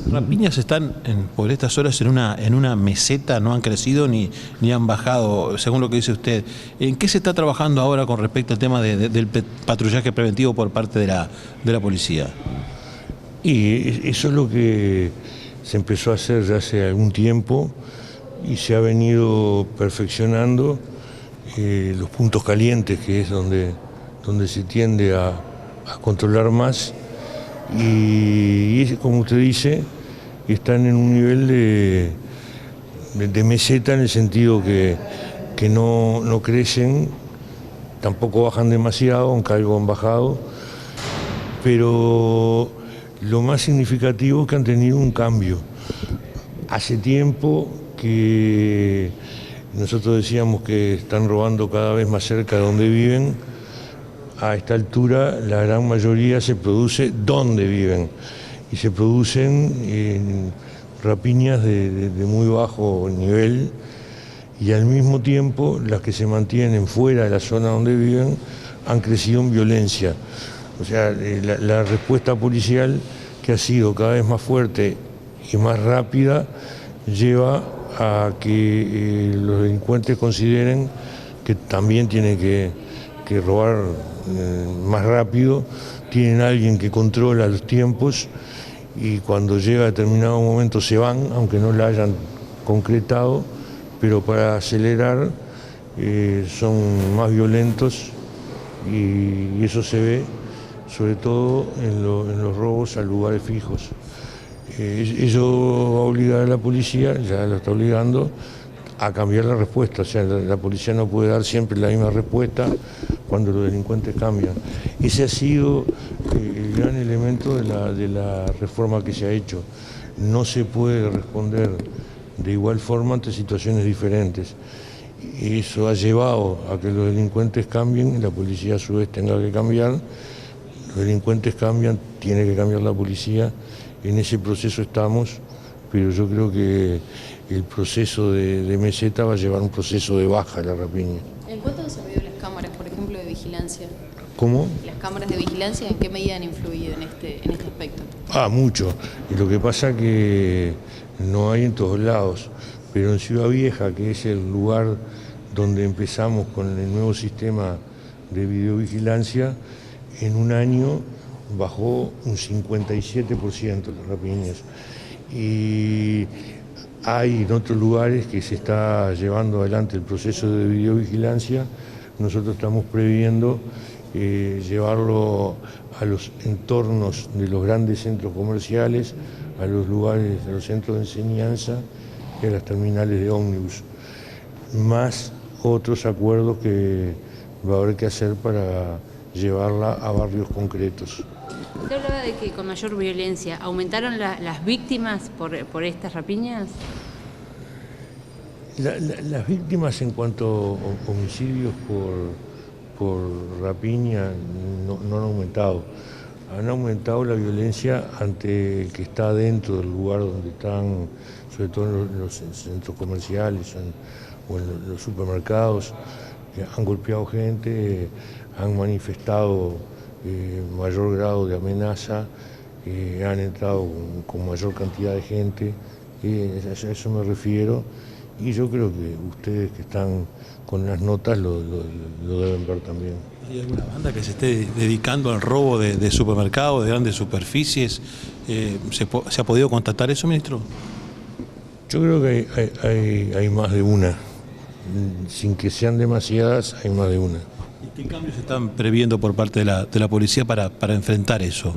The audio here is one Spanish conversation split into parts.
Las rapiñas están por estas horas en una meseta, no han crecido ni han bajado, según lo que dice usted. ¿En qué se está trabajando ahora con respecto al tema del patrullaje preventivo por parte de la policía? Y eso es lo que se empezó a hacer ya hace algún tiempo y se ha venido perfeccionando los puntos calientes, que es donde se tiende a controlar más. Y como usted dice, están en un nivel de meseta, en el sentido que no crecen, tampoco bajan demasiado, aunque algo han bajado, pero lo más significativo es que han tenido un cambio. Hace tiempo que nosotros decíamos que están robando cada vez más cerca de donde viven. A esta altura la gran mayoría se produce donde viven y se producen en rapiñas de muy bajo nivel, y al mismo tiempo las que se mantienen fuera de la zona donde viven han crecido en violencia. O sea, la respuesta policial, que ha sido cada vez más fuerte y más rápida, lleva a que los delincuentes consideren que también tienen que robar más rápido, tienen a alguien que controla los tiempos, y cuando llega a determinado momento se van, aunque no la hayan concretado, pero para acelerar son más violentos, y eso se ve sobre todo en los robos a lugares fijos. Eso va a obligar a la policía, ya lo está obligando, a cambiar la respuesta. O sea, la policía no puede dar siempre la misma respuesta cuando los delincuentes cambian. Ese ha sido el gran elemento de la reforma que se ha hecho. No se puede responder de igual forma ante situaciones diferentes. Y eso ha llevado a que los delincuentes cambien y la policía a su vez tenga que cambiar. Los delincuentes cambian, tiene que cambiar la policía. En ese proceso estamos, pero yo creo que el proceso de meseta va a llevar un proceso de baja de la rapiña. ¿En cuánto han servido las cámaras, por ejemplo, de vigilancia? ¿Cómo? ¿Las cámaras de vigilancia en qué medida han influido en este aspecto? Mucho. Y lo que pasa que no hay en todos lados, pero en Ciudad Vieja, que es el lugar donde empezamos con el nuevo sistema de videovigilancia, en un año bajó un 57% las rapiñas. Y hay en otros lugares que se está llevando adelante el proceso de videovigilancia. Nosotros estamos previendo llevarlo a los entornos de los grandes centros comerciales, a los lugares, a los centros de enseñanza y a las terminales de ómnibus, más otros acuerdos que va a haber que hacer para llevarla a barrios concretos. Usted hablaba de que con mayor violencia, ¿aumentaron las víctimas por estas rapiñas? Las víctimas en cuanto a homicidios por rapiña no han aumentado. Han aumentado la violencia ante el que está dentro del lugar donde están, sobre todo en los centros comerciales o en los supermercados, que han golpeado gente, han manifestado mayor grado de amenaza, han entrado con mayor cantidad de gente, a eso me refiero, y yo creo que ustedes que están con las notas lo deben ver también. ¿Hay alguna banda que se esté dedicando al robo de supermercados, de grandes superficies? ¿Se ha podido constatar eso, ministro? Yo creo que hay más de una. Sin que sean demasiadas, hay más de una. ¿Y qué cambios se están previendo por parte de la policía para enfrentar eso?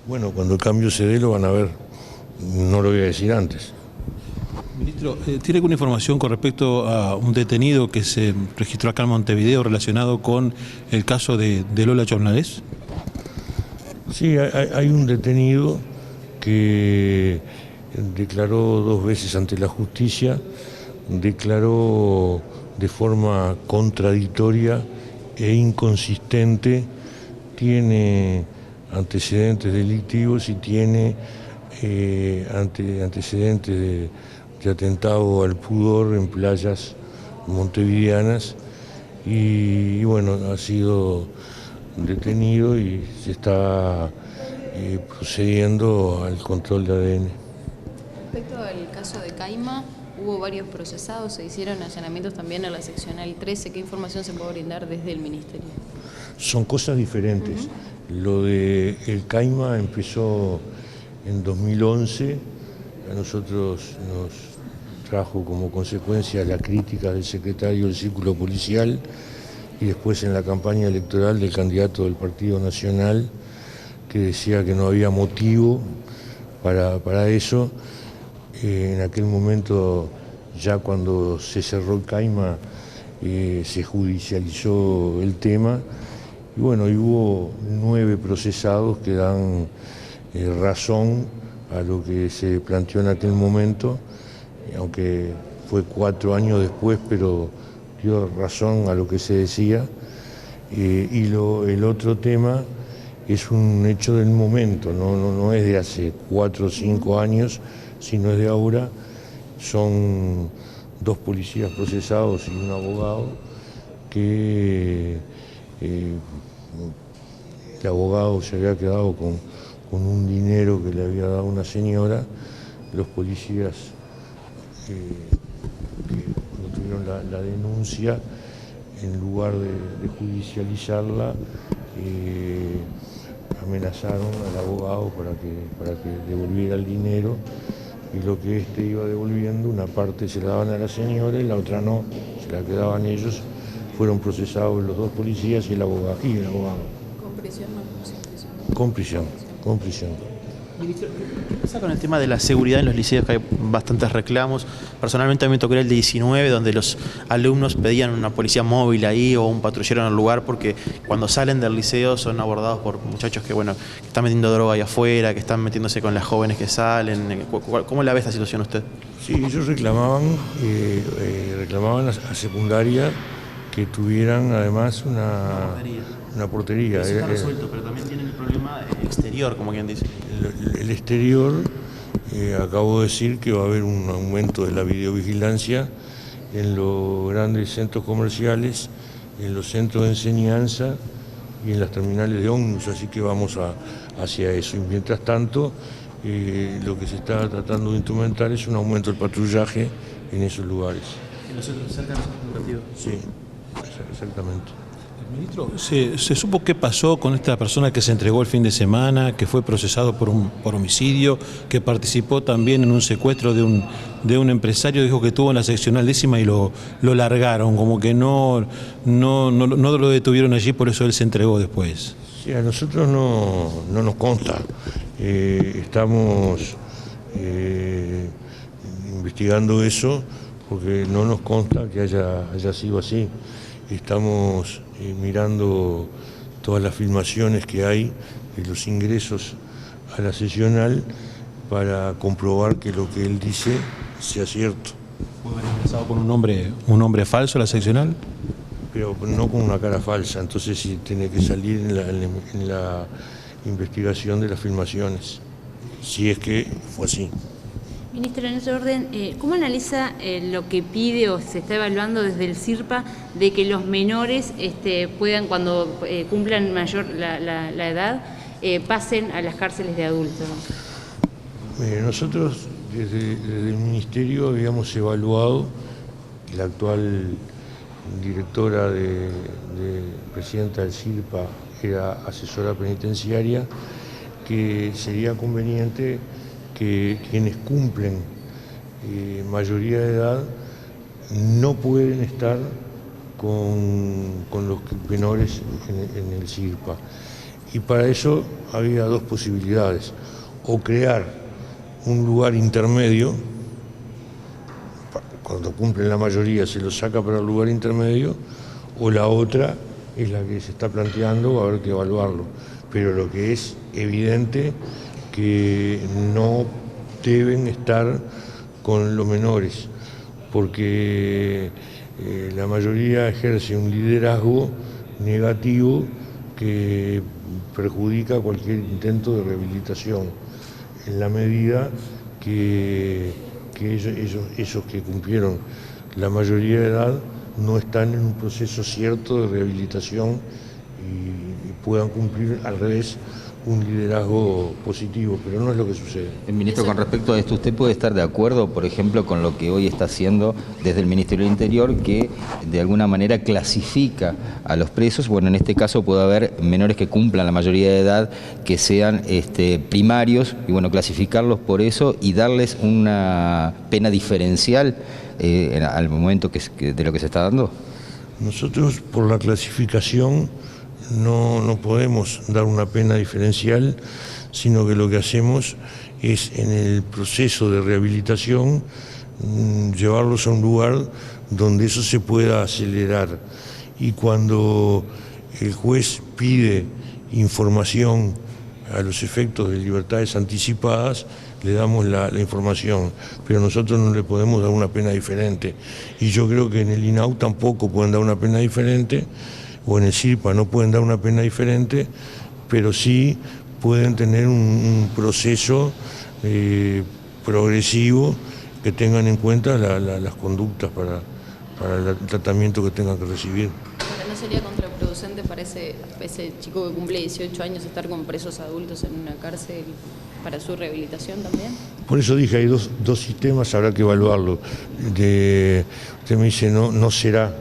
Bueno, cuando el cambio se dé lo van a ver. No lo voy a decir antes. Ministro, ¿tiene alguna información con respecto a un detenido que se registró acá en Montevideo relacionado con el caso de Lola Chornales? Sí, hay un detenido que declaró 2 veces ante la justicia, declaró de forma contradictoria e inconsistente, tiene antecedentes delictivos y tiene antecedentes de atentado al pudor en playas montevideanas, y bueno, ha sido detenido y se está procediendo al control de ADN. respecto al caso de Caima, hubo varios procesados, se hicieron allanamientos también a la seccional 13. ¿Qué información se puede brindar desde el Ministerio? Son cosas diferentes. Lo de el Caima empezó en 2011, a nosotros nos trajo como consecuencia la crítica del secretario del Círculo Policial y después en la campaña electoral del candidato del Partido Nacional, que decía que no había motivo para eso. En aquel momento, ya cuando se cerró el Caima, se judicializó el tema y bueno, y hubo 9 procesados que dan razón a lo que se planteó en aquel momento, aunque fue 4 años después, pero dio razón a lo que se decía. Y el otro tema es un hecho del momento, no es de hace 4 o 5 años, sino es de ahora. Son 2 policías procesados y un abogado que el abogado se había quedado con un dinero que le había dado una señora. Los policías que tuvieron la denuncia, en lugar de judicializarla, amenazaron al abogado para que devolviera el dinero, y lo que éste iba devolviendo, una parte se la daban a la señora y la otra no, se la quedaban ellos. Fueron procesados los 2 policías y el abogado. ¿Con prisión o sin prisión? Con prisión. Ministro, ¿qué pasa con el tema de la seguridad en los liceos? Que hay bastantes reclamos. Personalmente a mí me tocó el 19, donde los alumnos pedían una policía móvil ahí o un patrullero en el lugar, porque cuando salen del liceo son abordados por muchachos que están metiendo droga ahí afuera, que están metiéndose con las jóvenes que salen. ¿Cómo la ve esta situación usted? Sí, ellos reclamaban a secundaria que tuvieran además una portería. Eso está resuelto, pero también tienen el problema exterior, como quien dice. El exterior, acabo de decir que va a haber un aumento de la videovigilancia en los grandes centros comerciales, en los centros de enseñanza y en las terminales de ómnibus, así que vamos hacia eso. Y mientras tanto, lo que se está tratando de instrumentar es un aumento del patrullaje en esos lugares. ¿En los centros cerca de los centros educativos? Sí, exactamente. Ministro, ¿se supo qué pasó con esta persona que se entregó el fin de semana, que fue procesado por homicidio, que participó también en un secuestro de un empresario? Dijo que estuvo en la seccional 10ª y lo largaron, como que no lo detuvieron allí, por eso él se entregó después. Sí, a nosotros no nos consta. Estamos investigando eso porque no nos consta que haya sido así. Estamos mirando todas las filmaciones que hay de los ingresos a la seccional para comprobar que lo que él dice sea cierto. ¿Puede haber ingresado con un nombre falso a la seccional? Pero no con una cara falsa, entonces sí tiene que salir en la investigación de las filmaciones, si es que fue así. Ministro, en ese orden, ¿cómo analiza lo que pide o se está evaluando desde el CIRPA de que los menores puedan, cuando cumplan mayor la edad, pasen a las cárceles de adultos? Nosotros desde el Ministerio habíamos evaluado, la actual directora presidenta del CIRPA era asesora penitenciaria, que sería conveniente que quienes cumplen mayoría de edad no pueden estar con los menores en el CIRPA. Y para eso había 2 posibilidades: o crear un lugar intermedio, cuando cumplen la mayoría se los saca para el lugar intermedio, o la otra es la que se está planteando, va a haber que evaluarlo. Pero lo que es evidente que no deben estar con los menores, porque la mayoría ejerce un liderazgo negativo que perjudica cualquier intento de rehabilitación, en la medida que esos que cumplieron la mayoría de edad no están en un proceso cierto de rehabilitación y puedan cumplir al revés un liderazgo positivo, pero no es lo que sucede. Ministro, con respecto a esto, ¿usted puede estar de acuerdo, por ejemplo, con lo que hoy está haciendo desde el Ministerio del Interior, que de alguna manera clasifica a los presos? Bueno, en este caso puede haber menores que cumplan la mayoría de edad, que sean primarios, y bueno, clasificarlos por eso y darles una pena diferencial al momento de lo que se está dando. Nosotros, por la clasificación, no podemos dar una pena diferencial, sino que lo que hacemos es, en el proceso de rehabilitación, llevarlos a un lugar donde eso se pueda acelerar. Y cuando el juez pide información a los efectos de libertades anticipadas, le damos la información, pero nosotros no le podemos dar una pena diferente. Y yo creo que en el INAU tampoco pueden dar una pena diferente, o en el CIRPA no pueden dar una pena diferente, pero sí pueden tener un proceso progresivo que tengan en cuenta las conductas para el tratamiento que tengan que recibir. Ahora, ¿no sería contraproducente para ese chico que cumple 18 años estar con presos adultos en una cárcel para su rehabilitación también? Por eso dije, hay dos sistemas, habrá que evaluarlo. Usted me dice, no será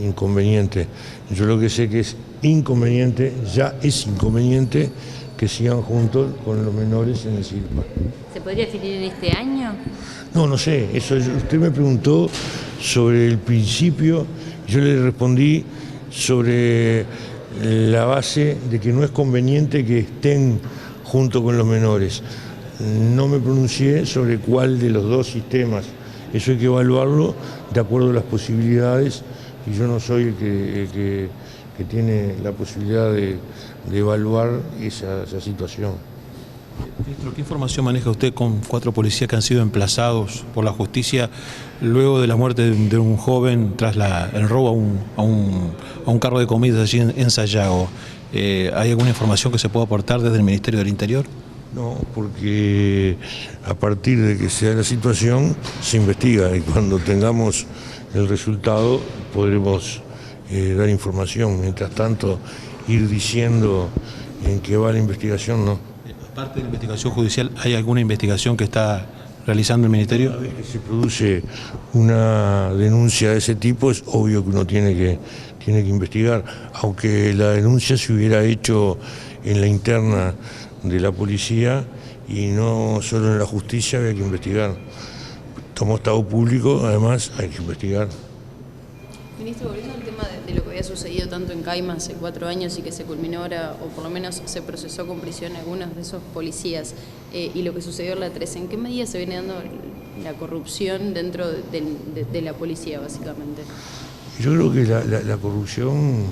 inconveniente. Yo lo que sé que es inconveniente, ya es inconveniente que sigan juntos con los menores en el CIRPA. ¿Se podría definir en este año? No sé, usted me preguntó sobre el principio, yo le respondí sobre la base de que no es conveniente que estén junto con los menores. No me pronuncié sobre cuál de los dos sistemas. Eso hay que evaluarlo de acuerdo a las posibilidades, y yo no soy el que tiene la posibilidad de evaluar esa situación. Ministro, ¿qué información maneja usted con 4 policías que han sido emplazados por la justicia luego de la muerte de un joven tras el robo a un carro de comidas allí en Sayago? ¿Hay alguna información que se pueda aportar desde el Ministerio del Interior? No, porque a partir de que sea la situación se investiga, y cuando tengamos el resultado podremos dar información. Mientras tanto, ir diciendo en qué va la investigación, no. Aparte de la investigación judicial, ¿hay alguna investigación que está realizando el Ministerio? Cada vez que se produce una denuncia de ese tipo, es obvio que uno tiene que investigar, aunque la denuncia se hubiera hecho en la interna de la policía y no solo en la justicia, había que investigar. Como Estado público, además, hay que investigar. Ministro, volviendo al tema de lo que había sucedido tanto en Caima hace 4 años y que se culminó ahora, o por lo menos se procesó con prisión a algunos de esos policías, y lo que sucedió en la 13, ¿en qué medida se viene dando la corrupción dentro de la policía, básicamente? Yo creo que la corrupción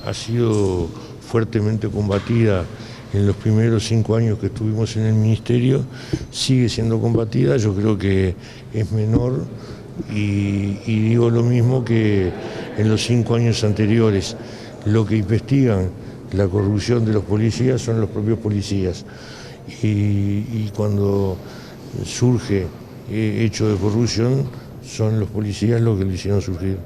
ha sido fuertemente combatida en los primeros 5 años que estuvimos en el Ministerio, sigue siendo combatida. Yo creo que es menor, y digo lo mismo que en los 5 años anteriores. Lo que investigan la corrupción de los policías son los propios policías, y cuando surge hecho de corrupción son los policías los que lo hicieron surgir.